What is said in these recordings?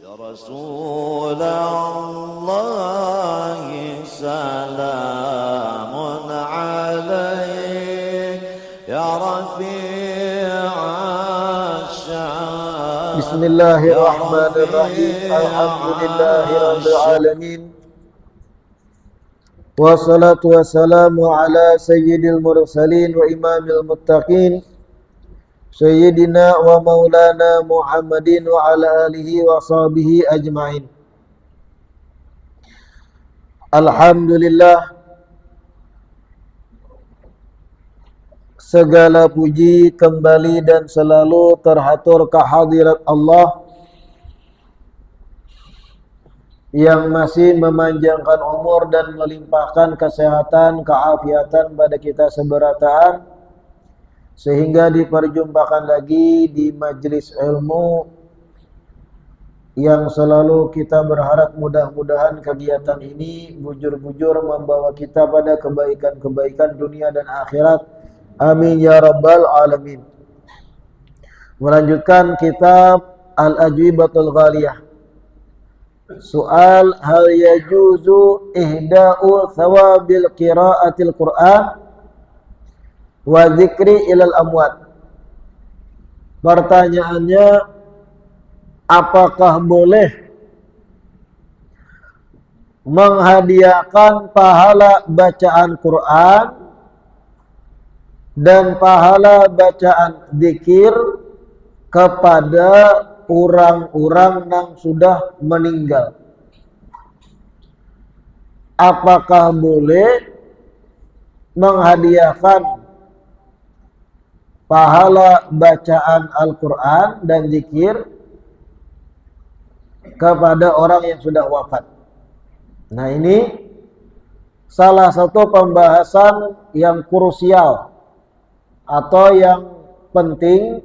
رسول الله سلام عليك يا رفيع الشان. بسم الله الرحمن الرحيم. الحمد لله رب العالمين والصلاة والسلام على سيد المرسلين وإمام المتقين Sayyidina wa maulana Muhammadin wa ala alihi wa sahbihi ajma'in. Alhamdulillah, segala puji kembali dan selalu terhatur kehadirat Allah yang masih memanjangkan umur dan melimpahkan kesehatan, keafiatan pada kita seberataan, sehingga diperjumpakan lagi di majelis ilmu yang selalu kita berharap mudah-mudahan kegiatan ini bujur-bujur membawa kita pada kebaikan-kebaikan dunia dan akhirat. Amin ya rabbal alamin. Melanjutkan kitab Al-Ajwibatul Ghaliyah. Soal hal yajuzu ihda'u thawabil qiraatil Qur'an wa dzikri ilal amwat. Pertanyaannya, apakah boleh menghadiahkan pahala bacaan Quran dan pahala bacaan zikir kepada orang-orang yang sudah meninggal? Apakah boleh menghadiahkan pahala bacaan Al-Quran dan zikir kepada orang yang sudah wafat? Nah, ini salah satu pembahasan yang krusial atau yang penting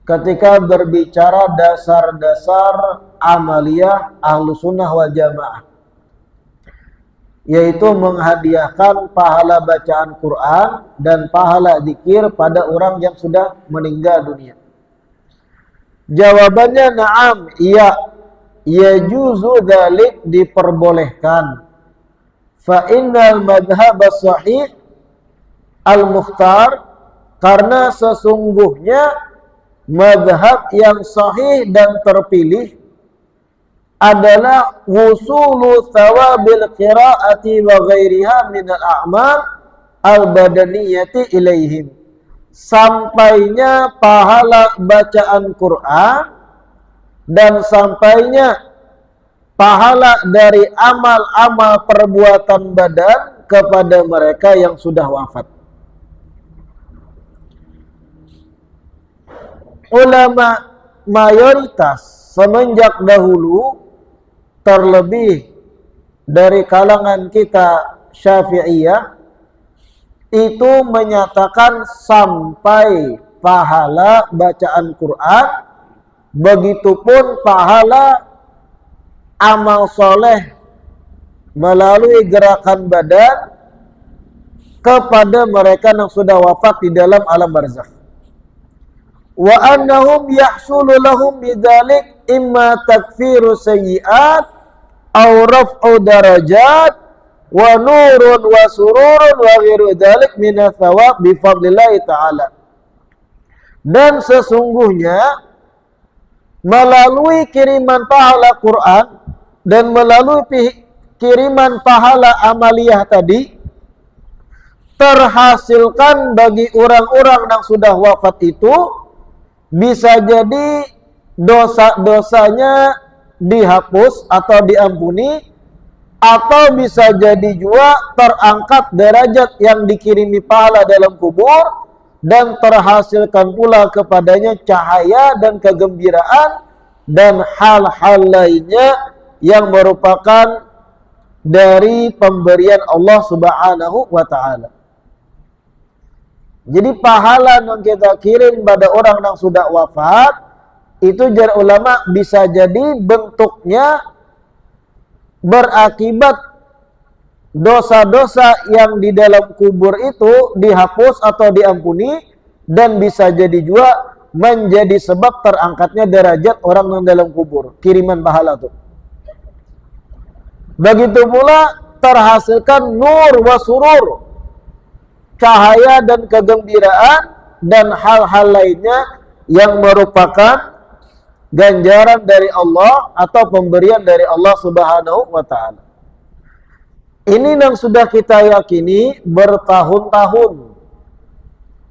ketika berbicara dasar-dasar amaliyah Ahlussunnah wal Jamaah, yaitu menghadiahkan pahala bacaan Quran dan pahala zikir pada orang yang sudah meninggal dunia. Jawabannya na'am, iya, yajuzu dzalik, diperbolehkan. Fa innal madhhab as-sahih al-mukhtar, karena sesungguhnya madhab yang sahih dan terpilih adalah wusulu thawabil qiraati wa ghairiha minal a'mal al-badaniyati ilaihim, sampainya pahala bacaan Quran dan sampainya pahala dari amal-amal perbuatan badan kepada mereka yang sudah wafat. Ulama mayoritas semenjak dahulu, terlebih dari kalangan kita Syafi'iyah, itu menyatakan sampai pahala bacaan Quran, begitupun pahala amal soleh melalui gerakan badan kepada mereka yang sudah wafat di dalam alam barzakh. Wa annahum yahsulu lahum bidzalik imma takfiru sayyi'at aw raf'u darajat wa nurun wa sururun wa ghairu dzalik min thawab bi fadlillah ta'ala. Dan sesungguhnya melalui kiriman pahala Quran dan melalui kiriman pahala amaliyah tadi, terhasilkan bagi orang-orang yang sudah wafat itu bisa jadi dosa-dosanya dihapus atau diampuni, atau bisa jadi juga terangkat derajat yang dikirimi pahala dalam kubur, dan terhasilkan pula kepadanya cahaya dan kegembiraan dan hal-hal lainnya yang merupakan dari pemberian Allah Subhanahu wa ta'ala. Jadi pahala yang kita kirim pada orang yang sudah wafat itu, jar ulama, bisa jadi bentuknya berakibat dosa-dosa yang di dalam kubur itu dihapus atau diampuni, dan bisa jadi juga menjadi sebab terangkatnya derajat orang yang dalam kubur, kiriman pahala tuh. Begitu pula terhasilkan nur wa surur, cahaya dan kegembiraan dan hal-hal lainnya yang merupakan ganjaran dari Allah atau pemberian dari Allah Subhanahu wa taala. Ini yang sudah kita yakini bertahun-tahun.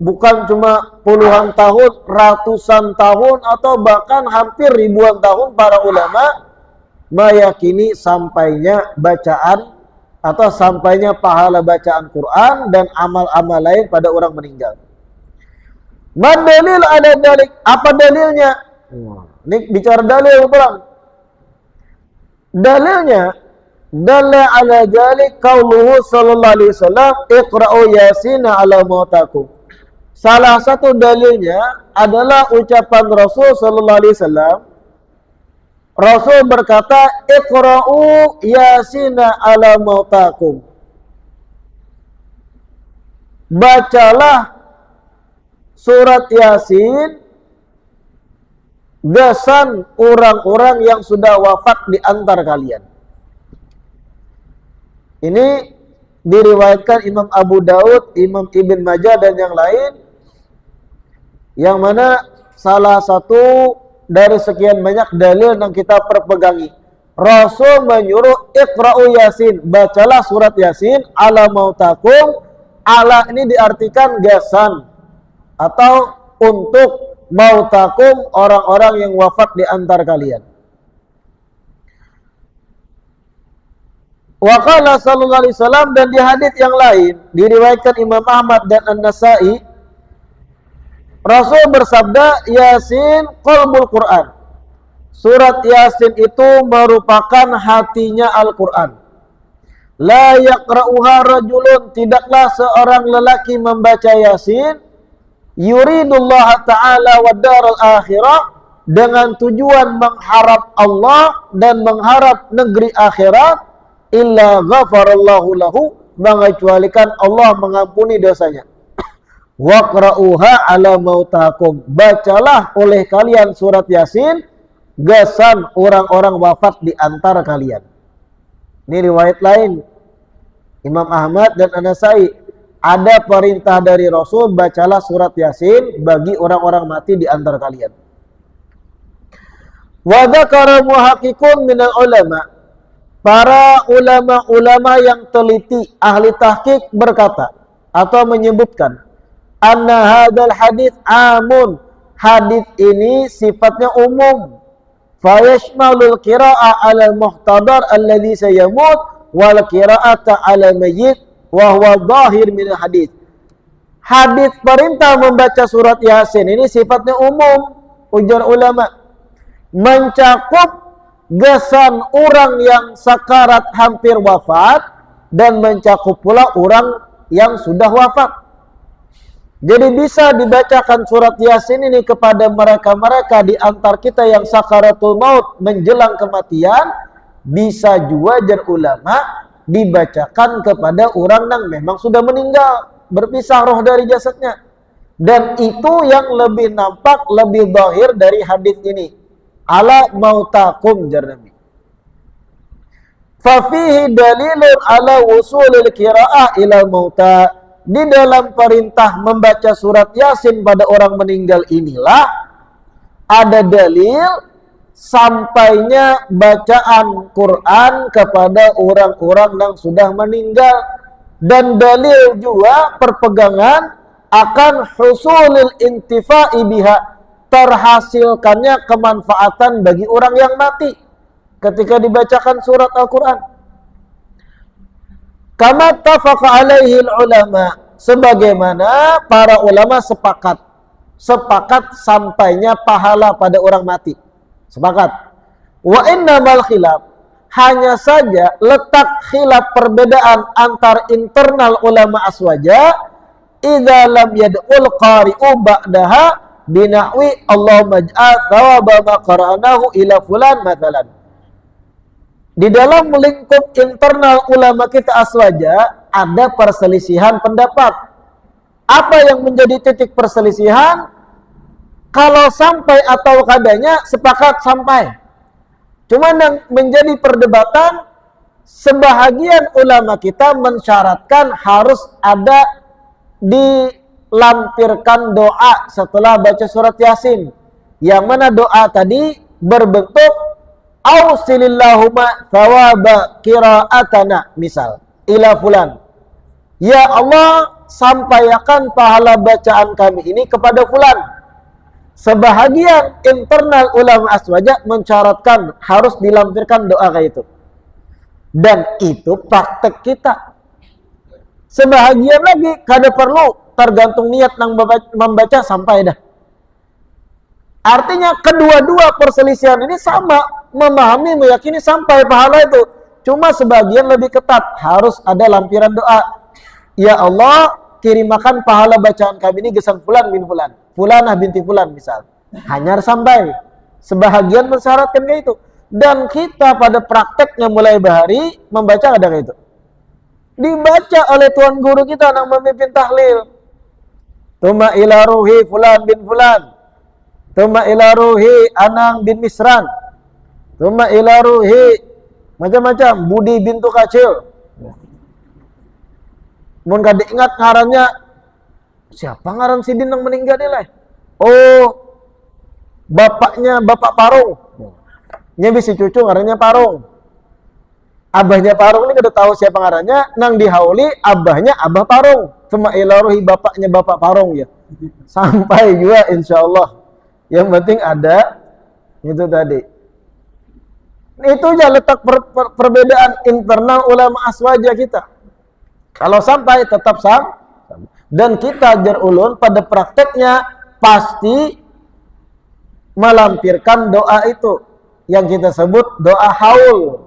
Bukan cuma puluhan tahun, ratusan tahun, atau bahkan hampir ribuan tahun para ulama meyakini sampainya bacaan atau sampainya pahala bacaan Quran dan amal-amal lain pada orang meninggal. Madalil ada dalil. Apa dalilnya? Ini bicara dalil orang. Dalilnya, dalil ala dzalik qauluhu sallallahu alaihi wasallam, "Iqra'u Yasin ala mautakum." Salah satu dalilnya adalah ucapan Rasul sallallahu alaihi wasallam. Rasul berkata, "Iqra'u Yasin ala mautakum." Bacalah surat Yasin gasan orang-orang yang sudah wafat di antara kalian. Ini diriwayatkan Imam Abu Daud, Imam Ibn Majah dan yang lain, yang mana salah satu dari sekian banyak dalil yang kita perpegangi. Rasul menyuruh Iqra'u Yasin, bacalah surat Yasin ala mautakum. Ala ini diartikan gasan atau untuk mautakum, orang-orang yang wafat di antara kalian. Wa qala sallallahu alaihi wasallam, dan di hadits yang lain diriwayatkan Imam Ahmad dan An-Nasa'i, Rasul bersabda, Yasin qalbul Quran. Surat Yasin itu merupakan hatinya Al-Quran. La yaqra'uha rajulun, tidaklah seorang lelaki membaca Yasin yuridullah ta'ala wa daral akhirah, dengan tujuan mengharap Allah dan mengharap negeri akhirat, illa ghafarallahu lahu, mengecualikan Allah mengampuni dosanya. Waqra'uha ala mautakum, bacalah oleh kalian surat Yasin gasan orang-orang wafat di antara kalian. Ini riwayat lain Imam Ahmad dan An-Nasa'i, ada perintah dari Rasul, bacalah surat Yasin bagi orang-orang mati di antara kalian. Wa dzakara muhaqqiqun minal ulama, para ulama-ulama yang teliti, ahli tahqiq berkata atau menyebutkan, anna hadzal hadits amun, hadits ini sifatnya umum, fayashmalul qira'ah 'alal muhtadar alladhi sayamut wal qira'ata 'alal mayyit wa huwa dhahir min hadits. Hadits perintah membaca surat Yasin ini sifatnya umum, ujar ulama, mencakup gasan orang yang sakarat hampir wafat dan mencakup pula orang yang sudah wafat. Jadi bisa dibacakan surat Yasin ini kepada mereka-mereka di antar kita yang sakaratul maut, menjelang kematian. Bisa juga jar ulama dibacakan kepada orang yang memang sudah meninggal, berpisah roh dari jasadnya. Dan itu yang lebih nampak, lebih zahir dari hadis ini. Ala mautakum jar Nabi. Fafihi dalilun ala wusulil qira'ah ila mauta. Di dalam perintah membaca surat Yasin pada orang meninggal inilah ada dalil sampainya bacaan Quran kepada orang-orang yang sudah meninggal, dan dalil juga perpegangan akan husulil intifa'i biha, terhasilkannya kemanfaatan bagi orang yang mati ketika dibacakan surat Al-Quran. Kama tafaqa alaihi ulama, sebagaimana para ulama sepakat sampainya pahala pada orang mati. Sepakat. Wa innamal khilaf, hanya saja letak khilaf perbedaan antar internal ulama aswaja, idza lam yad'ul qari'u ba'daha binahwi Allahumma ij'al thawaba ma qara'nahu ila fulan mathalan. Di dalam lingkup internal ulama kita aswaja ada perselisihan pendapat. Apa yang menjadi titik perselisihan? Kalau sampai atau kadanya sepakat sampai. Cuman yang menjadi perdebatan, sebahagian ulama kita mensyaratkan harus ada dilampirkan doa setelah baca surat Yasin. Yang mana doa tadi berbentuk ausilillahumma thawaba qiraatana, misal ila fulan. Ya Allah, sampaikan pahala bacaan kami ini kepada fulan. Sebahagian internal ulama aswaja mensyaratkan harus dilampirkan doa kayak itu. Dan itu praktek kita. Sebahagian lagi kada perlu, tergantung niat nang membaca sampai dah. Artinya kedua-dua perselisihan ini sama, memahami, meyakini sampai pahala itu. Cuma sebagian lebih ketat, harus ada lampiran doa. Ya Allah, kirimakan pahala bacaan kami ini gesan fulan bin fulan, fulanah binti fulan misal. Hanya sampai. Sebahagian mensyaratkan kayak itu. Dan kita pada prakteknya mulai bahari membaca ada kayak itu. Dibaca oleh tuan guru kita yang memimpin tahlil. Tuma ila ruhi fulan bin fulan. Tuma ila ruhi Anang bin Misran. Tuma ila ruhi macam-macam, Budi bintu Kacil. Mun kada ingat ngarannya, siapa ngaran si Dinang meninggal nilai? Oh, bapaknya Bapak Parung. Nya bisa cucu ngarannya Parung. Abahnya Parung ini kada tahu siapa ngarannya, nang dihauli abahnya Abah Parung. Cuma ilaruhi bapaknya Bapak Parung ya. Sampai juga insyaallah. Yang penting ada itu tadi. Itu aja letak perbedaan internal ulama aswaja kita. Kalau sampai tetap sama. Dan kita jar ulun pada prakteknya pasti melampirkan doa itu yang kita sebut doa haul.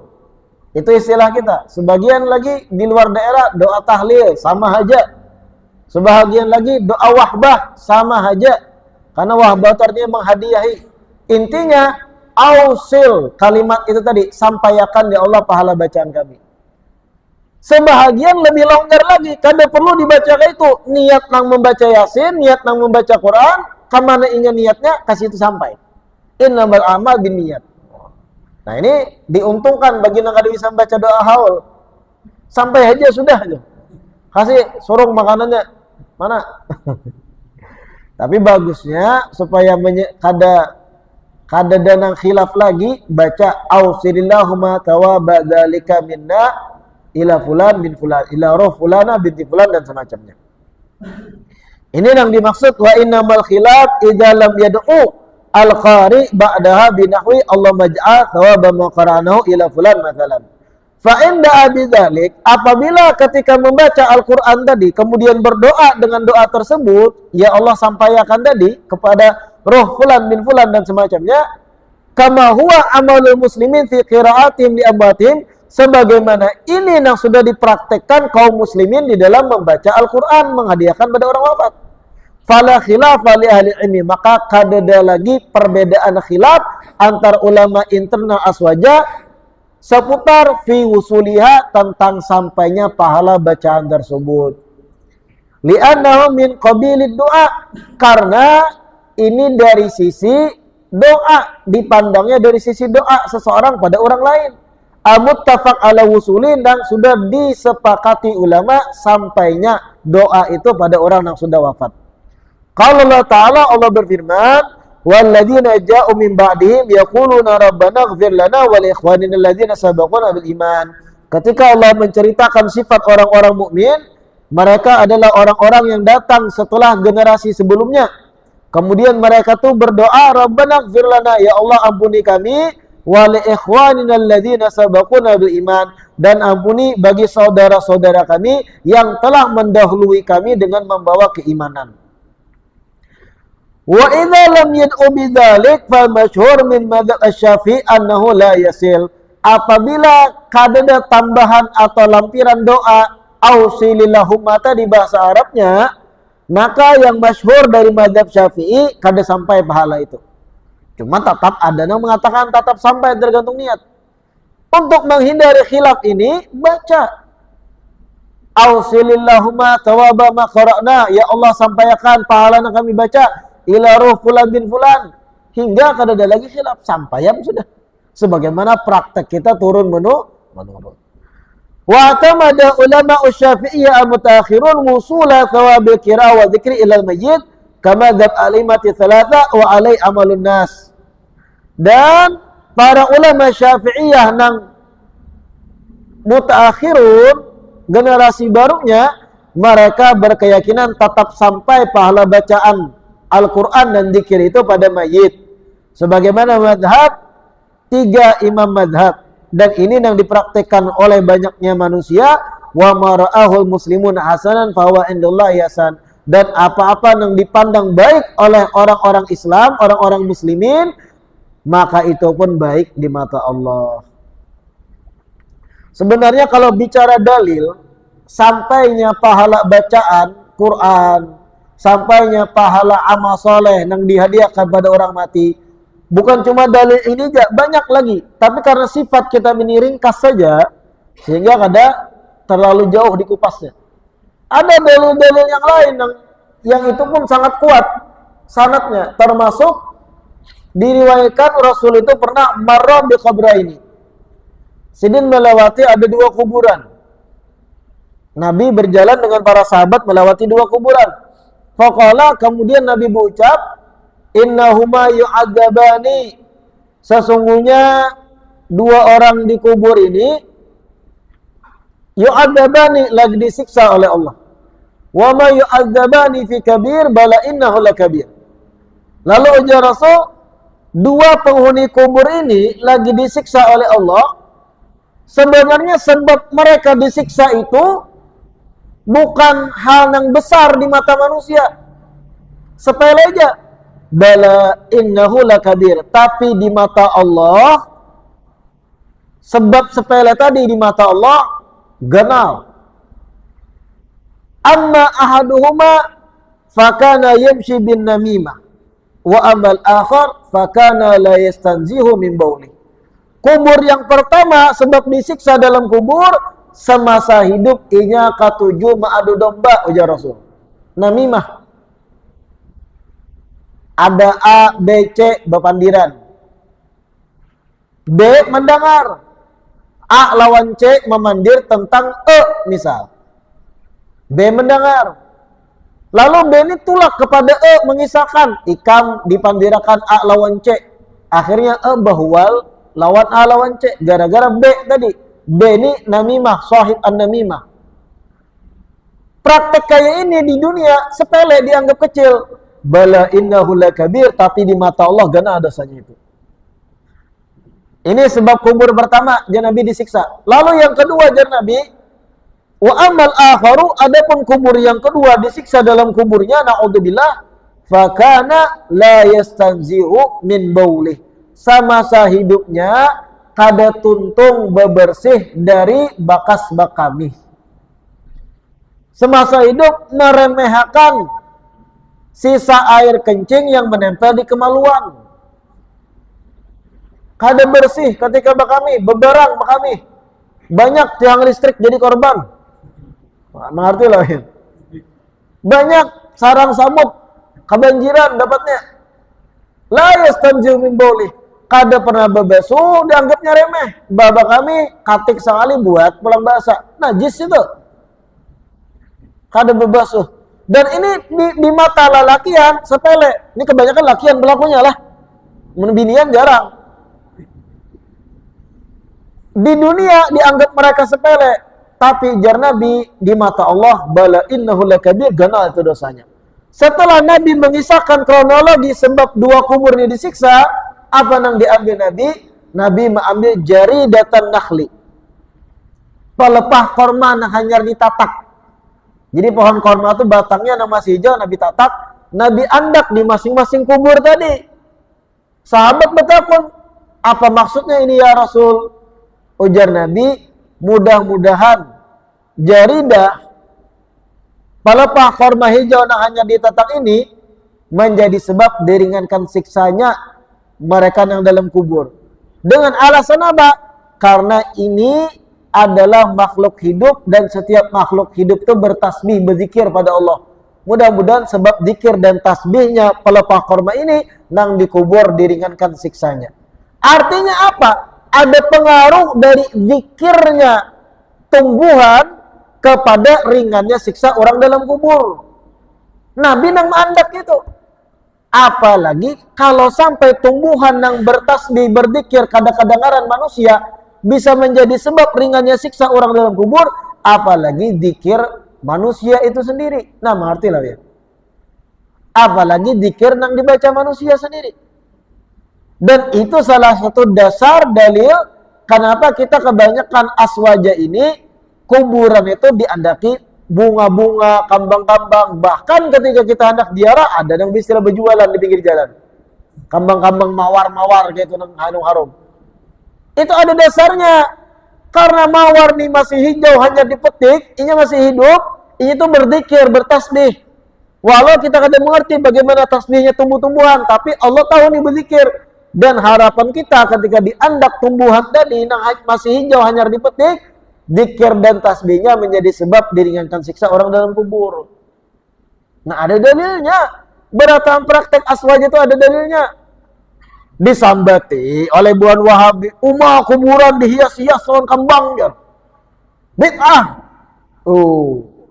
Itu istilah kita. Sebagian lagi di luar daerah doa tahlil sama aja. Sebagian lagi doa wahbah sama aja. Karena wahbah itu artinya menghadiahi. Intinya ausil, kalimat itu tadi, sampaikan ya Allah pahala bacaan kami. Sebahagian lebih longgar lagi, kada perlu dibaca kayak itu. Niat nang membaca Yasin, niat nang membaca Quran, kemana ingin niatnya, kasih itu sampai. Innamal amal bin niat. Nah ini diuntungkan bagi yang kada bisa membaca doa haul. Sampai aja sudah aja. Kasih sorong makanannya. Mana? Tapi bagusnya supaya kada danang khilaf lagi, baca ausilillahumma tawaba dzalika minna ila fulan bin fulan, ila roh fulana binti fulan dan semacamnya. Ini yang dimaksud wa innamal khilaf idza lam yad'u al-qari ba'daha binahwi Allahumma ij'al thawaba ma qara'nahu ila fulan mathalan. Fa inda bidzalik, apabila ketika membaca Al-Qur'an tadi kemudian berdoa dengan doa tersebut, ya Allah sampaikan tadi kepada roh fulan bin fulan dan semacamnya, kama huwa amalul muslimin fi qira'atihim li amwatihim, sebagaimana ini yang sudah dipraktekkan kaum muslimin di dalam membaca Al-Quran, menghadiahkan pada orang wafat. Fala khilafa li ahli ilmi, maka kadada lagi perbedaan khilaf antar ulama internal aswaja seputar fi wusuliha, tentang sampainya pahala bacaan tersebut. Li'annahu min qabilid doa, karena ini dari sisi doa, dipandangnya dari sisi doa seseorang pada orang lain. Muttafaq ala wusulin, dan sudah disepakati ulama sampainya doa itu pada orang yang sudah wafat. Kalau Allah Ta'ala, Allah berfirman, walladzina ja'u min ba'dihim yaquluna rabbana ighfir lana wa li ikhwanina alladzina sabaquna bil iman. Ketika Allah menceritakan sifat orang-orang mukmin, mereka adalah orang-orang yang datang setelah generasi sebelumnya. Kemudian mereka tuh berdoa, rabbana ighfir lana, ya Allah ampuni kami, wa li ikhwanina alladzina sabaquna bil iman, dan ampuni bagi saudara-saudara kami yang telah mendahului kami dengan membawa keimanan. Wa idza lam yad'u bidzalik fa masyhur min madzhab Asy-Syafi'i annahu la yasil. Apabila kadada tambahan atau lampiran doa ausilillahumma di bahasa Arabnya, maka yang masyhur dari madzhab Syafi'i kada sampai pahala itu. Cuma tetap ada yang mengatakan tetap sampai, tergantung niat. Untuk menghindari khilaf ini, baca ausilillahumma tawaba ma qara'na, ya Allah sampaikan pahala yang kami baca ila ruh fulan bin fulan, hingga kada ada lagi khilaf, sampaian sudah. Sebagaimana praktek kita turun menurun. Wa tamada ulama Syafi'iyah al-mutaakhirun wusula thawabil qira'ah wa dzikri ila al-mayyit kama dzab alimati thalatha wa alai amalun nas. Dan para ulama Syafi'iyah nang mutaakhirun, generasi barunya, mereka berkeyakinan tetap sampai pahala bacaan Al-Quran dan dzikir itu pada mayit. Sebagaimana madhab 3 imam madhab. Dan ini yang dipraktekkan oleh banyaknya manusia. Wa mara'ahul muslimun hasanan fahuwa indallahi hasan. Dan apa-apa yang dipandang baik oleh orang-orang Islam, orang-orang muslimin, maka itu pun baik di mata Allah. Sebenarnya kalau bicara dalil, sampainya pahala bacaan Quran, sampainya pahala amal soleh yang dihadiahkan pada orang mati, bukan cuma dalil ini aja, banyak lagi. Tapi karena sifat kita ini ringkas saja, sehingga kada terlalu jauh dikupasnya. Ada dalil-dalil yang lain yang itu pun sangat kuat sanadnya, termasuk diriwayatkan Rasul itu pernah marra bi qabraini. Sidin melewati ada 2 kuburan. Nabi berjalan dengan para sahabat melewati 2 kuburan. Faqala, kemudian Nabi berucap, innahuma yu'adzabani, sesungguhnya 2 orang di kubur ini yu'adzabani, lagi disiksa oleh Allah. Wa ma yu'adzabani fi kabir bala innahu lakabir. Lalu ujar Rasul, 2 penghuni kubur ini lagi disiksa oleh Allah. Sebenarnya sebab mereka disiksa itu bukan hal yang besar di mata manusia, sepele aja. Bala innahu lakabir, tapi di mata Allah, sebab sepele tadi di mata Allah ganal. Amma ahaduhuma fakana yamshi bin namimah wa amal akhar fakana la yastanzihu min bauli. Kubur yang pertama sebab disiksa dalam kubur, semasa hidup inya katuju ma'adu domba, ujar Rasul. Namimah. Ada A, B, C bepandiran. B mendengar. A lawan C memandir tentang E misal. B mendengar. Lalu B ini tulak kepada E mengisahkan. Ikam dipandirakan A lawan C. Akhirnya E bahwal lawan A lawan C, gara-gara B tadi. B ini namimah, sahib an-namimah. Praktek kayak ini di dunia sepele, dianggap kecil. Bala innahu lakabir, tapi di mata Allah gana dosanya itu. Ini sebab kubur pertama jan Nabi disiksa. Lalu yang kedua jan Nabi, wa amal akharu, adapun kubur yang kedua disiksa dalam kuburnya, naudzubillah, fakana la yastanzihu min baulih. Semasa hidupnya kada tuntung bebersih dari bakas bakami. Semasa hidup meremehkan sisa air kencing yang menempel di kemaluan. Kada bersih ketika bakami, beberang bakami. Banyak tiang listrik jadi korban. Mengerti lah ya. Banyak sarang samut kebanjiran dapatnya. La yastanzihu min baulih. Kada pernah bebesu, dianggapnya remeh. Baba kami katik sekali buat pulang basah. Najis itu. Kada bebesu. Dan ini di mata lalakian sepele. Ini kebanyakan lakian pelakunya lah. Binian jarang. Di dunia dianggap mereka sepele. Tapi jar Nabi di mata Allah, bala innahu lakabir, ganal itu dosanya. Setelah Nabi mengisahkan kronologi sebab 2 kubur ini disiksa, apa yang diambil Nabi? Nabi mengambil jari datan nakhli, pelepah korma yang hanya ditatak. Jadi pohon korma itu batangnya yang masih hijau, Nabi tatak. Nabi andak di masing-masing kubur tadi. Sahabat bertakun, apa maksudnya ini ya Rasul? Ujar Nabi, mudah-mudahan jaridah pelepah korma hijau yang hanya ditatak ini menjadi sebab diringankan siksanya mereka yang dalam kubur. Dengan alasan apa? Karena ini adalah makhluk hidup dan setiap makhluk hidup itu bertasbih, berzikir pada Allah. Mudah-mudahan sebab zikir dan tasbihnya pelepah korma ini nang dikubur diringankan siksanya. Artinya apa? Ada pengaruh dari zikirnya tumbuhan kepada ringannya siksa orang dalam kubur. Nabi nang mandak itu. Apalagi kalau sampai tumbuhan yang bertasbih, berzikir, kadang-kadangaran manusia bisa menjadi sebab ringannya siksa orang dalam kubur, apalagi zikir manusia itu sendiri. Nah, mengerti lah ya. Apalagi zikir yang dibaca manusia sendiri. Dan itu salah satu dasar dalil kenapa kita kebanyakan aswaja ini kuburan itu diandaki bunga-bunga, kambang-kambang. Bahkan ketika kita hendak ziarah ada yang bisa berjualan di pinggir jalan. Kambang-kambang mawar-mawar gitu nang harum-harum. Itu ada dasarnya. Karena mawar nih masih hijau hanya dipetik, ini masih hidup, ini tuh berzikir, bertasbih. Walau kita kadang mengerti bagaimana tasbihnya tumbuh-tumbuhan, tapi Allah tahu nih berzikir. Dan harapan kita ketika diandak tumbuhan tadi yang masih hijau hanya dipetik, zikir dan tasbihnya menjadi sebab diringankan siksa orang dalam kubur. Nah, ada dalilnya. Berataan praktek aswaj itu ada dalilnya. Disambati oleh buan Wahabi, kuburan dihias-hias soal kembang ya. Bid'ah.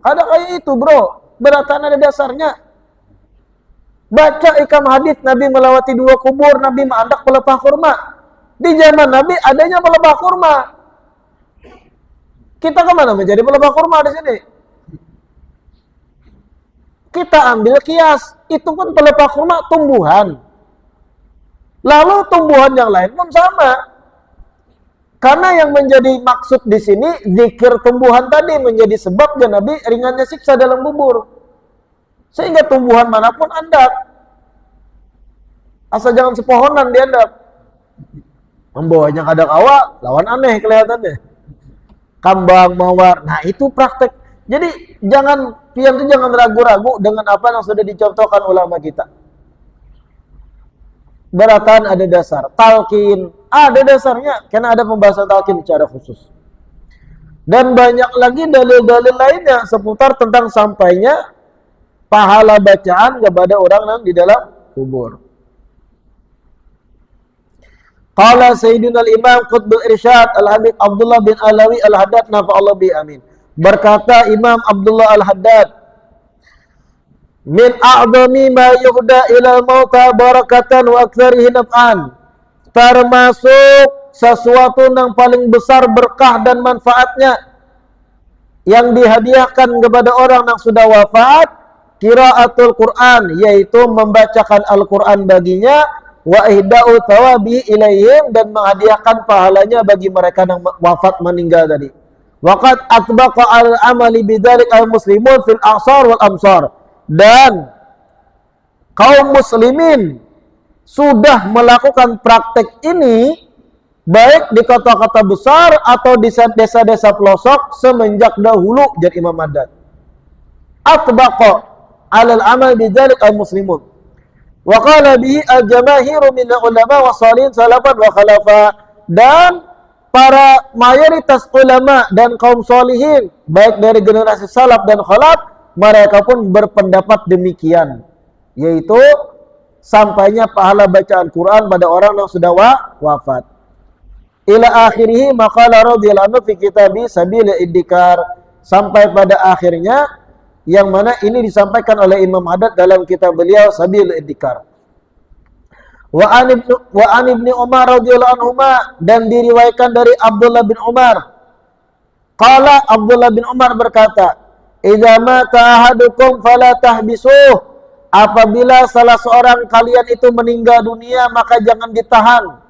Ada kayak itu, bro. Berataan ada dasarnya. Baca ikam hadits Nabi melewati 2 kubur, Nabi mengandak pelepah kurma. Di zaman Nabi adanya pelepah kurma. Kita kemana menjadi pelepah kurma di sini? Kita ambil kias, itu pun pelepah kurma tumbuhan. Lalu tumbuhan yang lain pun sama. Karena yang menjadi maksud di sini zikir tumbuhan tadi menjadi sebabnya Nabi ringannya siksa dalam kubur. Sehingga tumbuhan manapun andap. Asal jangan sepohonan diandap. Membawanya kadang awak, lawan aneh kelihatannya. Kambang, mawar. Nah, itu praktek. Jadi pian itu jangan ragu-ragu dengan apa yang sudah dicontohkan ulama kita. Berataan ada dasar. Talqin ada dasarnya. Karena ada pembahasan talqin secara khusus. Dan banyak lagi dalil-dalil lainnya seputar tentang sampainya pahala bacaan kepada orang yang di dalam kubur. Qala Sayyidina al-Imam Qutbul Irsyad Al-Habib Abdullah bin Alawi Al-Haddad nafa'allahu bi amin. Berkata Imam Abdullah Al-Haddad, min a'zami ma yuhda ila mauta barakatan wa aktsarihi naf'an. Termasuk sesuatu yang paling besar berkah dan manfaatnya yang dihadiahkan kepada orang yang sudah wafat, qiraatul Quran, yaitu membacakan Al-Quran baginya, wa ihda'u thawabi ilaihim, dan menghadiahkan pahalanya bagi mereka yang wafat meninggal tadi. Waqad atbaqa al-amali bidzalik al-muslimun fil a'sar wal amsar. Dan kaum muslimin sudah melakukan praktek ini baik di kota-kota besar atau di desa-desa pelosok semenjak dahulu, jadi Imam Haddad. Atbaqa alal amal bidzalik al-muslimun. Wa qala bihi al-jamaahiru min ulama wa salihin salafan wa khalafa. Dan para mayoritas ulama dan kaum solihin baik dari generasi salaf dan khalaf, mereka pun berpendapat demikian, yaitu sampainya pahala bacaan Quran pada orang yang sudah wafat. Ila akhirih maqala radhiyallahu anhu fi kitabi Sabil Iddikar, sampai pada akhirnya yang mana ini disampaikan oleh Imam Haddad dalam kitab beliau Sabil Iddikar. Wa an ibni Umar radhiyallahu anhuma, dan diriwayatkan dari Abdullah bin Umar. Qala Abdullah bin Umar berkata, idza mata ahadukum fala tahbisuh. Apabila salah seorang kalian itu meninggal dunia, maka jangan ditahan,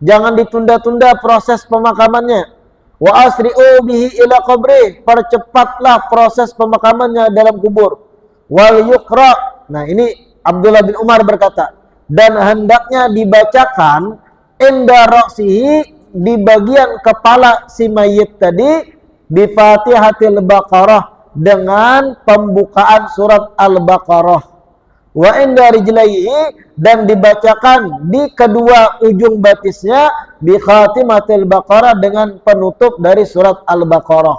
jangan ditunda-tunda proses pemakamannya. Wa asri'u bihi ila qabri, percepatlah proses pemakamannya dalam kubur. Wal yuqra, nah ini Abdullah bin Umar berkata, dan hendaknya dibacakan inda ra'sihi, di bagian kepala si mayit tadi, bi Fatihatil Baqarah, dengan pembukaan surat Al-Baqarah. Wa inda rijlaihi, dan dibacakan di kedua ujung batisnya bi Khatimatil Baqarah, dengan penutup dari surat Al-Baqarah.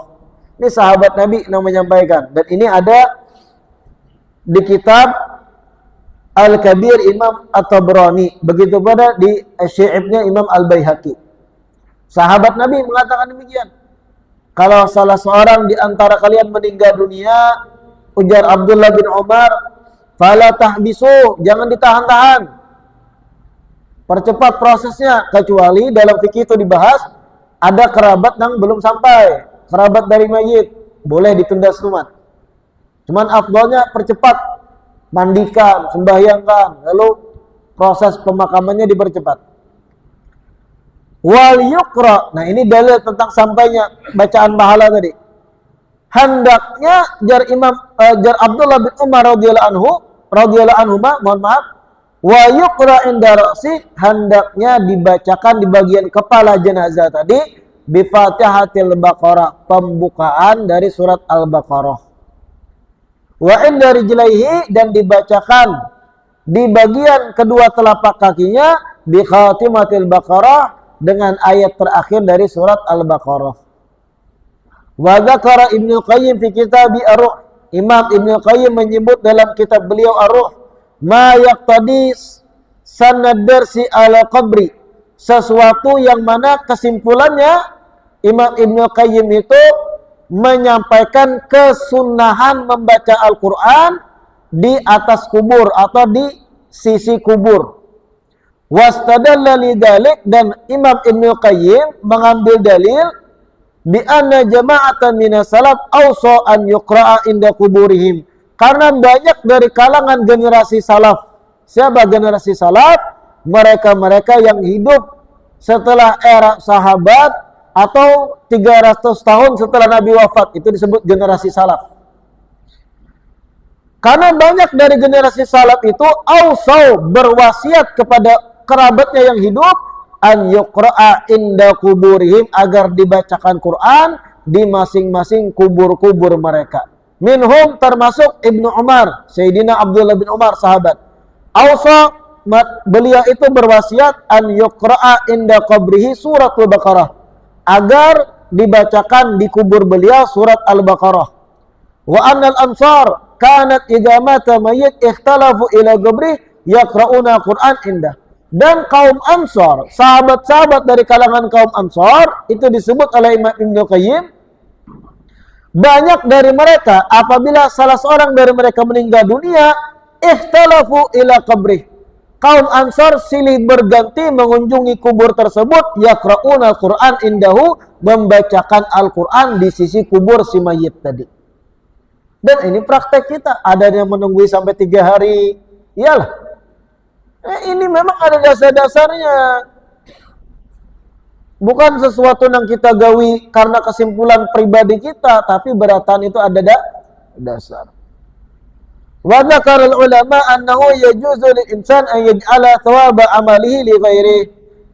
Ini sahabat Nabi yang menyampaikan, dan ini ada di kitab Al-Kabir Imam At-Tabrani, begitu pada di Syi'ibnya Imam Al-Baihaqi. Sahabat Nabi mengatakan demikian. Kalau salah seorang di antara kalian meninggal dunia, ujar Abdullah bin Umar, fala tahbisu, jangan ditahan-tahan. Percepat prosesnya, kecuali dalam fikih itu dibahas ada kerabat yang belum sampai, kerabat dari mayit, boleh ditunda setumat. Cuman afdalnya percepat, mandikan, sembahyangkan, lalu proses pemakamannya dipercepat. Wal yukra, nah ini dalil tentang sampainya bacaan pahala tadi. Hendaknya jar Abdullah bin Umar radhiyallahu anhu, mohon maaf, wa yuqra inda ra'si, hendaknya dibacakan di bagian kepala jenazah tadi bi Fatihatil Baqarah, pembukaan dari surat Al-Baqarah. Wa inda rijlaihi, dan dibacakan di bagian kedua telapak kakinya bi Khatimatil Baqarah, dengan ayat terakhir dari surat Al-Baqarah. Wa dzakara Ibnu Qayyim fi kitab Ar-Ruh, Imam Ibnu Qayyim menyebut dalam kitab beliau Ar-Ruh, ma yaqtadi sanad darsi ala qabri, sesuatu yang mana kesimpulannya Imam Ibnu Qayyim itu menyampaikan kesunahan membaca Al-Quran di atas kubur atau di sisi kubur. Wastadalla lidzalik, dan Imam Ibnu Qayyim mengambil dalil bi anna jama'atan minas salaf awsa an yuqra'a inda kuburihim, karena banyak dari kalangan generasi salaf. Siapa generasi salaf? Mereka-mereka yang hidup setelah era sahabat atau 300 tahun setelah Nabi wafat, itu disebut generasi salaf. Karena banyak dari generasi salaf itu awsau, berwasiat kepada kerabatnya yang hidup, an yuqra'a inda kuburihim, agar dibacakan Quran di masing-masing kubur-kubur mereka. Minhum termasuk Ibnu Umar, Sayyidina Abdullah bin Umar, sahabat. Awsa, beliau itu berwasiat an yuqra'a inda qabrihi suratul Baqarah, agar dibacakan di kubur beliau surat Al-Baqarah. Wa annal ansar kanat idza mata mayyit ikhtalafu ila qabri yaqra'una Quran indah. Dan kaum Ansar, sahabat-sahabat dari kalangan kaum Ansar, itu disebut oleh Imam Ibnu Qayyim, banyak dari mereka apabila salah seorang dari mereka meninggal dunia, ikhtalafu ila qabrih, kaum Ansar silih berganti mengunjungi kubur tersebut, yaqra'una Quran indahu, membacakan Al-Quran di sisi kubur si mayit tadi. Dan ini praktek kita, ada yang menunggu sampai 3 hari, iyalah. Ini memang ada dasar-dasarnya. Bukan sesuatu yang kita gawi karena kesimpulan pribadi kita, tapi beratan itu ada dasar. Wa dzakara ulama annahu yajuzu lil insan an yaj'ala thawaba amalihi li ghairihi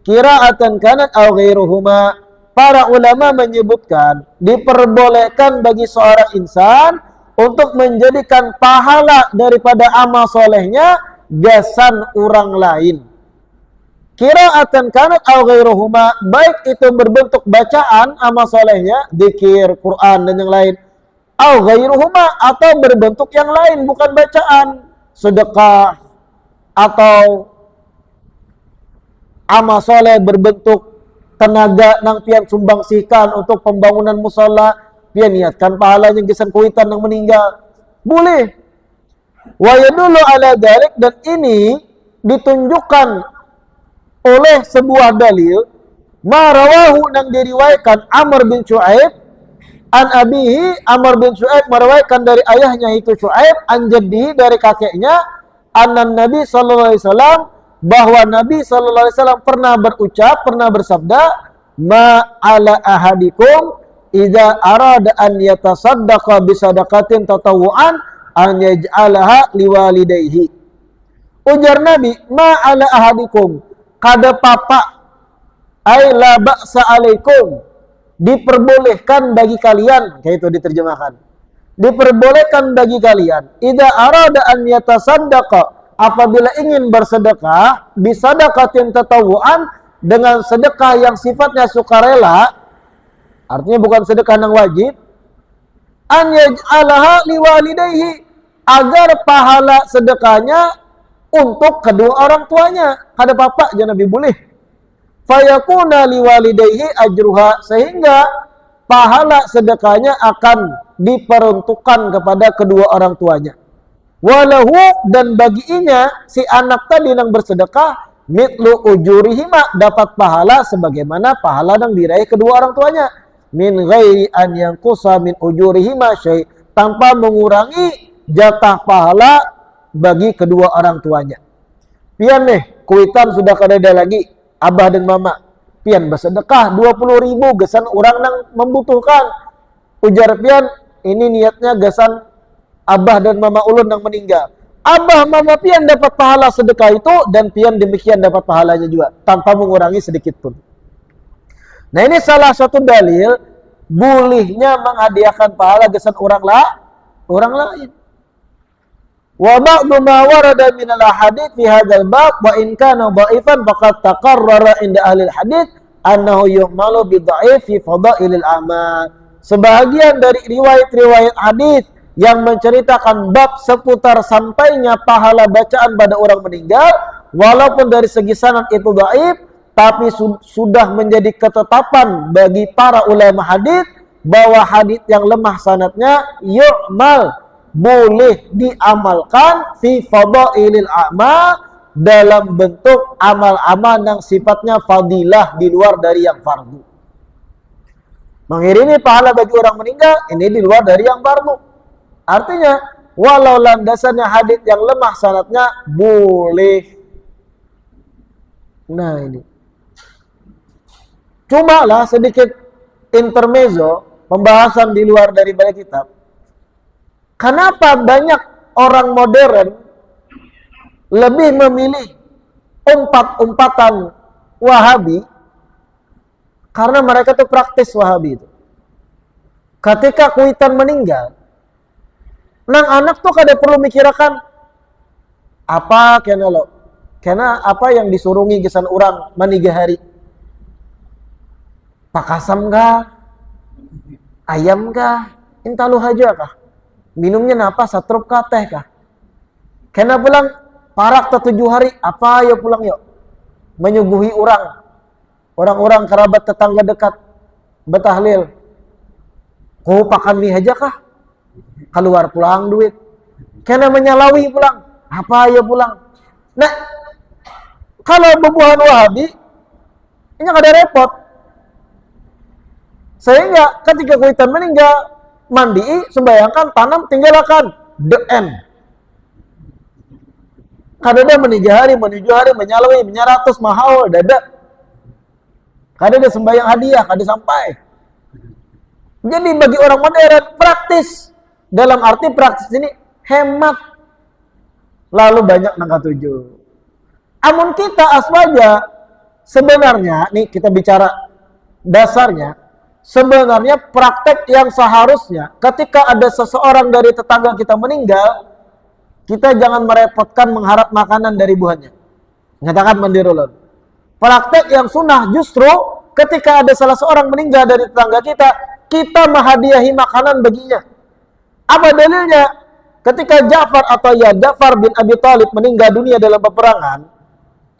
qira'atan kanat aw ghairuhuma. Para ulama menyebutkan diperbolehkan bagi seorang insan untuk menjadikan pahala daripada amal solehnya jasan orang lain. Qira'atan kanat aw ghairuhuma, baik itu berbentuk bacaan amal solehnya, zikir, Quran dan yang lain, aw ghairuhuma, atau berbentuk yang lain bukan bacaan, sedekah atau amal soleh berbentuk tenaga nang pian sumbangsihkan untuk pembangunan musala, pian niatkan pahalanya gesan kuitan yang meninggal, boleh. Wa yadullu ala dzalik, dan ini ditunjukkan oleh sebuah dalil ma rawahu, nang diriwayatkan Amr bin Shu'aib an abihi, Amr bin Shu'aib meriwayatkan dari ayahnya itu Shu'aib, an jaddihi, dari kakeknya, annan Nabi sallallahu alaihi wasallam, bahwa Nabi sallallahu alaihi wasallam pernah berucap, pernah bersabda, ma ala ahadikum idza arada an yatasaddaqa bisadaqatin tatawu'an an yaj'alaha liwalidayhi. Ujar Nabi, ma ala ahadikum, kada papa, ay la ba'sa alaikum, diperbolehkan bagi kalian, kayak itu diterjemahkan, diperbolehkan bagi kalian, idza arada an yatasaddaqa, apabila ingin bersedekah, bisadaqatin tatawu'an, dengan sedekah yang sifatnya sukarela, artinya bukan sedekah yang wajib, an yaj'alaha liwalidayhi, agar pahala sedekahnya untuk kedua orang tuanya. Kada bapak jangan Nabi boleh. Fayakuna liwalidayhi ajruha, sehingga pahala sedekahnya akan diperuntukkan kepada kedua orang tuanya. Walahu, dan baginya si anak tadi yang bersedekah, mitlu ujurihima, dapat pahala sebagaimana pahala yang diraih kedua orang tuanya. Min ghairi an yanqusa min ujurihima syai', tanpa mengurangi jatah pahala bagi kedua orang tuanya. Pian nih, kuitan sudah kada ada lagi, abah dan mama. Pian bersedekah 20.000 gesan orang yang membutuhkan. Ujar pian, ini niatnya gesan abah dan mama ulun yang meninggal. Abah mama pian dapat pahala sedekah itu, dan pian demikian dapat pahalanya juga tanpa mengurangi sedikit pun. Nah, ini salah satu dalil bolehnya menghadiahkan pahala gesan orang lain. Wa ba'du ma warada min al-hadits fi hadzal bab wa in kana dha'ifan faqad taqarrara inda ahli al-hadits annahu yuhmalu bi dha'if fi fadailil amal. Sebahagian dari riwayat-riwayat hadis yang menceritakan bab seputar sampainya pahala bacaan pada orang meninggal, walaupun dari segi sanad itu dhaif, tapi sudah menjadi ketetapan bagi para ulama hadis bahwa hadis yang lemah sanadnya yu'mal, boleh diamalkan fi fadailil a'mal, dalam bentuk amal-amal yang sifatnya fadilah di luar dari yang fardu. Mengirimi pahala bagi orang meninggal ini di luar dari yang fardu. Artinya walau landasannya hadis yang lemah sanadnya boleh. Nah, ini cuma lah sedikit intermezzo, pembahasan di luar dari balik kitab. Kenapa banyak orang modern lebih memilih umpat-umpatan Wahabi? Karena mereka tuh praktis Wahabi itu. Ketika kuitan meninggal, nang anak tuh kada perlu mikirakan apa kena lo, kena apa yang disurungi gesan orang maniga hari. Pakasam kah? Ayam kah? Intalu haja kah? Minumnya napa? Satrup kah? Teh kah? Kena pulang parak ke 7 hari, apa ya pulang yuk? Menyuguhi orang-orang kerabat tetangga dekat, betahlil. Kau pakan mie aja kah? Keluar pulang duit. Kena menyalawi pulang, apa ya pulang? Nah, kalau bebuahan Wahabi, ini ada repot. Sehingga ketika kuitan meninggal, mandi, sembayangkan, tanam, tinggalkan. The end. Kadada menuju hari, menyalawi, menyaratus, mahal, dada. Kadada sembayang hadiah, kada sampai. Jadi bagi orang modern, praktis. Dalam arti praktis ini, hemat. Lalu banyak nangka tujuh. Amun kita aswaja, sebenarnya, nih kita bicara dasarnya, sebenarnya praktek yang seharusnya ketika ada seseorang dari tetangga kita meninggal, kita jangan merepotkan mengharap makanan dari buahnya. Nyatakan mandirulun. Praktek yang sunnah justru ketika ada salah seorang meninggal dari tetangga kita menghadiahi makanan baginya. Apa dalilnya? Ketika Ja'far atau Ja'far bin Abi Thalib meninggal dunia dalam peperangan,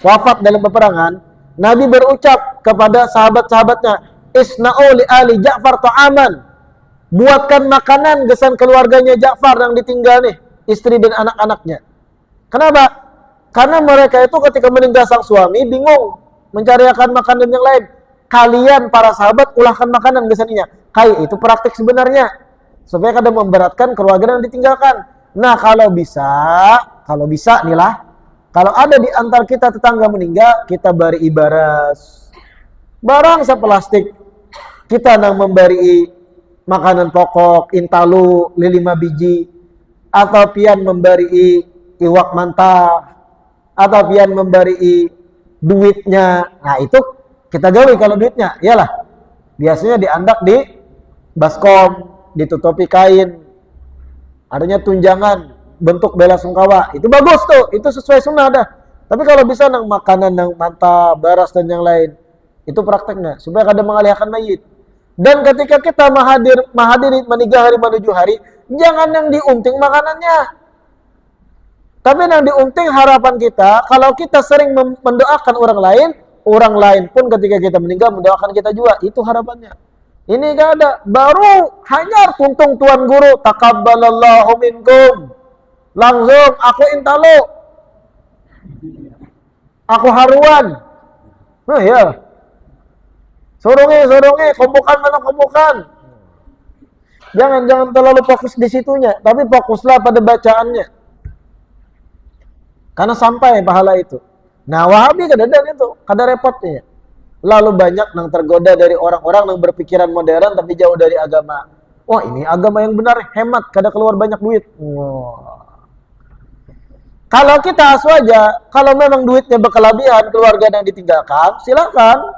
wafat dalam peperangan, Nabi berucap kepada sahabat-sahabatnya, Isna'u li ali Ja'far ta'aman. Buatkan makanan gesan keluarganya Ja'far yang ditinggal nih, istri dan anak-anaknya. Kenapa? Karena mereka itu ketika meninggal sang suami bingung mencarikan makanan yang lain. Kalian para sahabat ulahkan makanan gesaninya. Kai, itu praktik sebenarnya. Supaya kada memberatkan keluarga yang ditinggalkan. Nah, kalau bisa nih lah. Kalau ada di antar kita tetangga meninggal, kita beri ibaras. Barang seplastik. Kita nang memberi makanan pokok, intalu, 5 biji. Atau pian memberi iwak mantap. Atau pian memberi duitnya. Nah, itu kita gawe kalau duitnya. Iyalah. Biasanya diandak di baskom, ditutupi kain. Adanya tunjangan bentuk bela sungkawa. Itu bagus tuh. Itu sesuai sunnah dah. Tapi kalau bisa nang makanan nang mantap, baras dan yang lain. Itu prakteknya. Supaya kada mengalihkan mayit. Dan ketika kita menghadiri meninggal hari menuju hari, jangan yang diunting makanannya. Tapi yang diunting harapan kita, kalau kita sering mendoakan orang lain pun ketika kita meninggal mendoakan kita juga. Itu harapannya. Ini gak ada. Baru hanya tuntung tuan guru, takabbalallahu minkum. Langsung aku intalo. Aku haruan. Nah ya. Sorongnya, kompokan mana kompokan. Jangan terlalu fokus di situnya, tapi fokuslah pada bacaannya. Karena sampai pahala itu. Nah, Wahabi kadang-kadang itu, kada repotnya. Lalu banyak yang tergoda dari orang-orang yang berpikiran modern tapi jauh dari agama. Wah, ini agama yang benar, hemat, kada keluar banyak duit. Wah. Kalau kita aswaja, kalau memang duitnya berkelebihan, keluarga yang ditinggalkan, silakan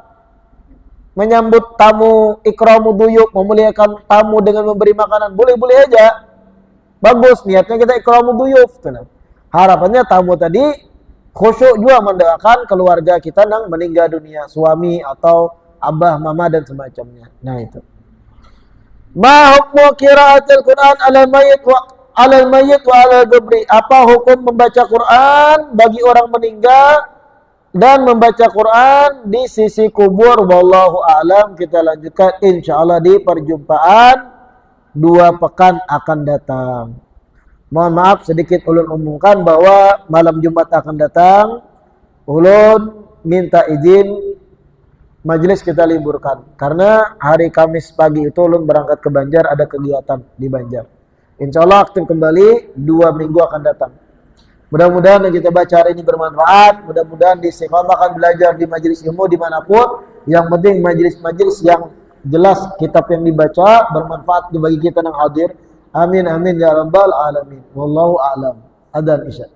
menyambut tamu, ikramu duyuk, memuliakan tamu dengan memberi makanan, boleh-boleh aja. Bagus, niatnya kita ikramu duyuk. Harapannya tamu tadi khusyuk juga mendoakan keluarga kita yang meninggal dunia, suami atau abah, mama dan semacamnya. Nah itu. Ma hukmu qiraatul Quran 'alal mayyit wa 'alal qabri? Apa hukum membaca Quran bagi orang meninggal dan membaca Quran di sisi kubur? Wallahu a'lam. Kita lanjutkan insyaallah di perjumpaan 2 pekan akan datang. Mohon maaf sedikit ulun umumkan bahwa malam Jumat akan datang. Ulun minta izin majelis kita liburkan karena hari Kamis pagi itu ulun berangkat ke Banjar, ada kegiatan di Banjar. Insyaallah aktif kembali 2 minggu akan datang. Mudah-mudahan yang kita baca hari ini bermanfaat. Mudah-mudahan diistiqomahkan belajar di majelis ilmu dimanapun. Yang penting majelis-majelis yang jelas kitab yang dibaca bermanfaat bagi kita yang hadir. Amin amin ya rabbal alamin. Wallahu a'lam. Adzan isya.